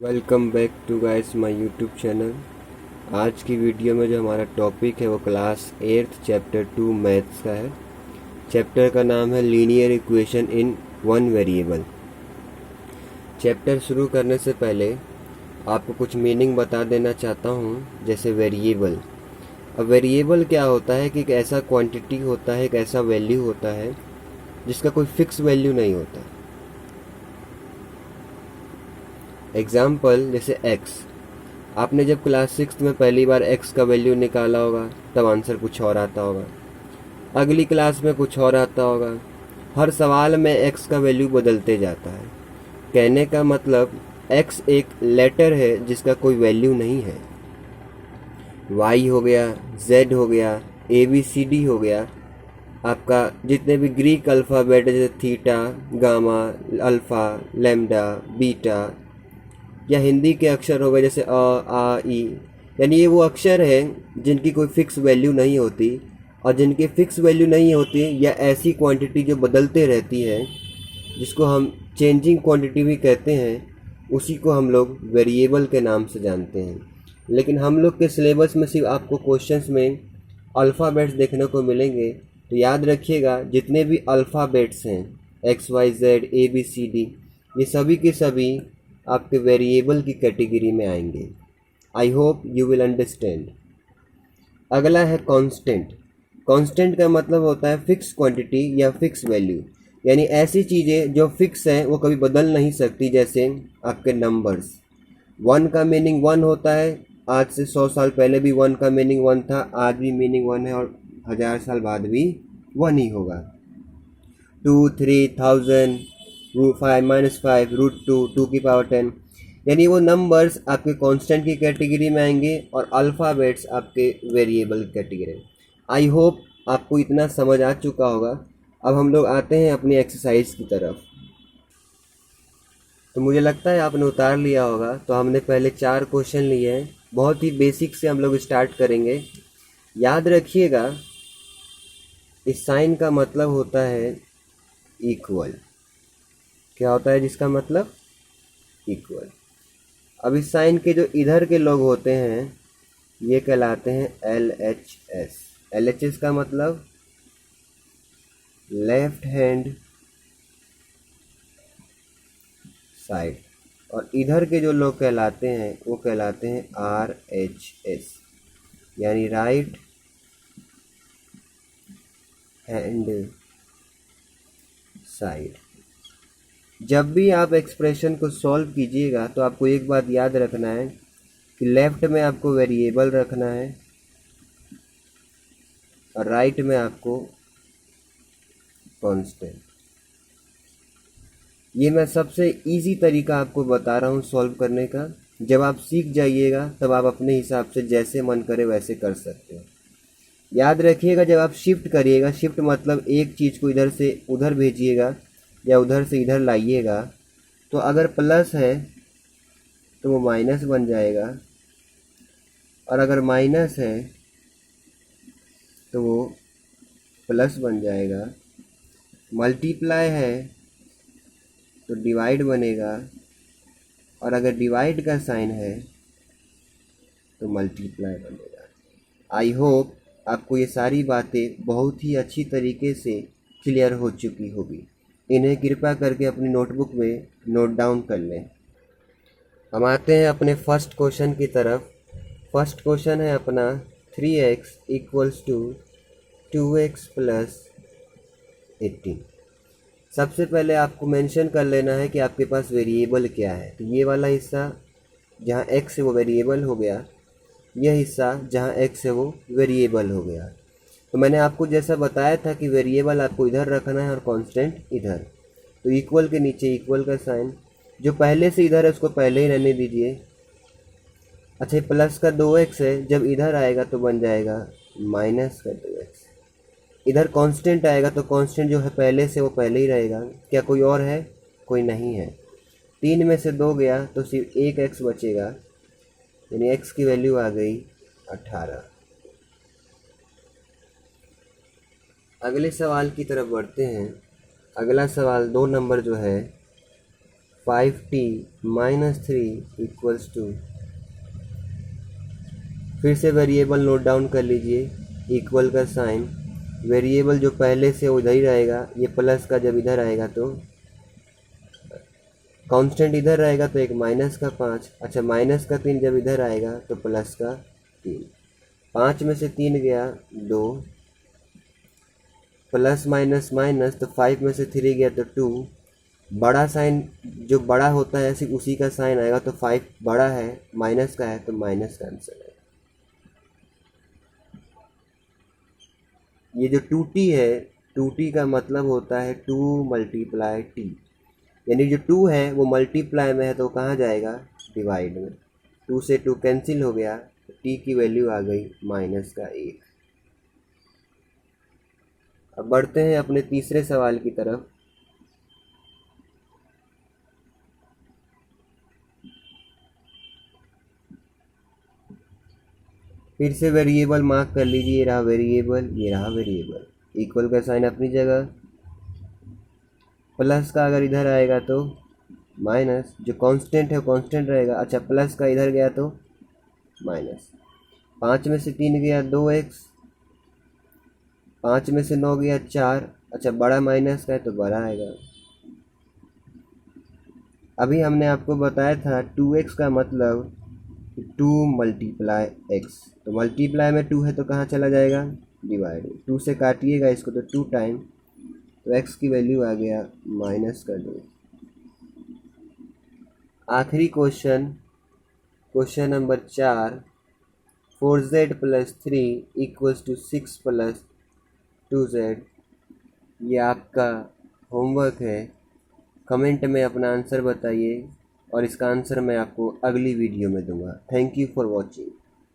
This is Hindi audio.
Welcome back to guys my YouTube channel. आज की वीडियो में जो हमारा टॉपिक है वो क्लास 8 चैप्टर 2 मैथ्स का है। चैप्टर का नाम है linear equation in one variable. Chapter शुरू करने से पहले आपको कुछ मीनिंग बता देना चाहता हूँ, जैसे वेरिएबल। अब वेरिएबल क्या होता है कि एक ऐसा क्वांटिटी होता है, एक ऐसा वैल्यू होता है जिसका कोई फिक्स वैल्यू नहीं होता। एग्जाम्पल जैसे x। आपने जब क्लास 6 में पहली बार x का वैल्यू निकाला होगा तब आंसर कुछ और आता होगा, अगली क्लास में कुछ और आता होगा। हर सवाल में x का वैल्यू बदलते जाता है। कहने का मतलब x एक लेटर है जिसका कोई वैल्यू नहीं है। y हो गया, z हो गया, ABCD हो गया, आपका जितने भी ग्रीक अल्फ़ाबेट जैसे theta, gamma, alpha, lambda, beta, या हिंदी के अक्षर हो गए जैसे अ, आ, ई, यानी ये वो अक्षर हैं जिनकी कोई फिक्स वैल्यू नहीं होती। और जिनकी फिक्स वैल्यू नहीं होती या ऐसी क्वांटिटी जो बदलते रहती है, जिसको हम चेंजिंग क्वांटिटी भी कहते हैं, उसी को हम लोग वेरिएबल के नाम से जानते हैं। लेकिन हम लोग के सिलेबस में सिर्फ आपको क्वेश्चंस में अल्फ़ाबेट्स देखने को मिलेंगे। तो याद रखिएगा, जितने भी अल्फ़ाबेट्स हैं XYZ ABCD, ये सभी के सभी आपके वेरिएबल की कैटेगरी में आएंगे। I hope you will understand. अगला है कांस्टेंट। कांस्टेंट का मतलब होता है फिक्स क्वांटिटी या फिक्स वैल्यू, यानी ऐसी चीज़ें जो फिक्स हैं, वो कभी बदल नहीं सकती। जैसे आपके नंबर्स, 1 का मीनिंग 1 होता है। आज से 100 साल पहले भी 1 का मीनिंग 1 था, आज भी मीनिंग 1 है और 1000 साल बाद भी 1 ही होगा। 2, 3000, -5, √2, 2 की पावर 10, यानी वो नंबर्स आपके कांस्टेंट की कैटेगरी में आएंगे और अल्फ़ाबेट्स आपके वेरिएबल कैटेगरी में। आई होप आपको इतना समझ आ चुका होगा। अब हम लोग आते हैं अपनी एक्सरसाइज की तरफ। तो मुझे लगता है आपने उतार लिया होगा। तो हमने पहले 4 क्वेश्चन लिए हैं। बहुत ही बेसिक से हम लोग स्टार्ट करेंगे। याद रखिएगा, इस साइन का मतलब होता है इक्वल। क्या होता है जिसका मतलब? इक्वल। अब इस साइन के जो इधर के लोग होते हैं ये कहलाते हैं LHS। LHS का मतलब लेफ्ट हैंड साइड, और इधर के जो लोग कहलाते हैं वो कहलाते हैं RHS, यानी राइट हैंड साइड। जब भी आप एक्सप्रेशन को सॉल्व कीजिएगा तो आपको एक बात याद रखना है कि लेफ्ट में आपको वेरिएबल रखना है और राइट में आपको कांस्टेंट। ये मैं सबसे इजी तरीका आपको बता रहा हूँ सॉल्व करने का। जब आप सीख जाइएगा तब आप अपने हिसाब से जैसे मन करे वैसे कर सकते हो। याद रखिएगा, जब आप शिफ्ट करिएगा, शिफ्ट मतलब एक चीज़ को इधर से उधर भेजिएगा या उधर से इधर लाइएगा, तो अगर प्लस है तो वो माइनस बन जाएगा, और अगर माइनस है तो वो प्लस बन जाएगा। मल्टीप्लाई है तो डिवाइड बनेगा, और अगर डिवाइड का साइन है तो मल्टीप्लाई बनेगा। आई होप आपको ये सारी बातें बहुत ही अच्छी तरीके से क्लियर हो चुकी होगी। इन्हें कृपया करके अपनी नोटबुक में नोट डाउन कर लें। हम आते हैं अपने फर्स्ट क्वेश्चन की तरफ। फर्स्ट क्वेश्चन है अपना 3x equals to 2x plus 18। सबसे पहले आपको मेंशन कर लेना है कि आपके पास वेरिएबल क्या है। तो ये वाला हिस्सा जहाँ x है वो वेरिएबल हो गया, यह हिस्सा जहाँ x है वो वेरिएबल हो गया। तो मैंने आपको जैसा बताया था कि वेरिएबल आपको इधर रखना है और कांस्टेंट इधर। तो इक्वल के नीचे इक्वल का साइन, जो पहले से इधर है उसको पहले ही रहने दीजिए। अच्छा, प्लस का 2x है, जब इधर आएगा तो बन जाएगा माइनस का 2x। इधर कांस्टेंट आएगा तो कांस्टेंट जो है पहले से वो पहले ही रहेगा। क्या कोई और है? कोई नहीं है। 3 में से 2 गया तो सिर्फ एक x बचेगा, यानी x की वैल्यू आ गई 18। अगले सवाल की तरफ बढ़ते हैं। अगला सवाल 2 नंबर जो है 5t माइनस 3 इक्वल्स टू, फिर से वेरिएबल नोट डाउन कर लीजिए, इक्वल का साइन, वेरिएबल जो पहले से उधर ही रहेगा, ये प्लस का जब इधर आएगा तो कांस्टेंट इधर रहेगा तो एक माइनस का 5, अच्छा माइनस का 3 जब इधर आएगा तो प्लस का 3, 5 में से 3 गया 2, प्लस माइनस माइनस तो 5 में से 3 गया तो 2, बड़ा साइन जो बड़ा होता है सिर्फ उसी का साइन आएगा, तो 5 बड़ा है माइनस का है तो माइनस का आंसर है। ये जो 2t है, 2t का मतलब होता है 2 मल्टीप्लाई t, यानी जो 2 है वो मल्टीप्लाई में है तो कहाँ जाएगा, डिवाइड में, 2 से 2 कैंसिल हो गया तो t की वैल्यू आ गई माइनस का 1। अब बढ़ते हैं अपने तीसरे सवाल की तरफ। फिर से वेरिएबल मार्क कर लीजिए, ये रहा वेरिएबल, ये रहा वेरिएबल, इक्वल का साइन अपनी जगह, प्लस का अगर इधर आएगा तो माइनस, जो कांस्टेंट है कांस्टेंट रहेगा, अच्छा प्लस का इधर गया तो माइनस, 5 में से 3 गया 2x, 5 में से 9 गया 4, अच्छा बड़ा माइनस का है तो बड़ा आएगा। अभी हमने आपको बताया था 2x का मतलब 2 मल्टीप्लाई x, तो मल्टीप्लाई में 2 है तो कहाँ चला जाएगा, डिवाइड, 2 से काटिएगा इसको तो 2 टाइम, तो x की वैल्यू आ गया माइनस का 2। आखिरी question, question number 4, 4z plus 3 equals to 6 plus 2z, ये आपका होमवर्क है। कमेंट में अपना आंसर बताइए और इसका आंसर मैं आपको अगली वीडियो में दूंगा। Thank you for watching.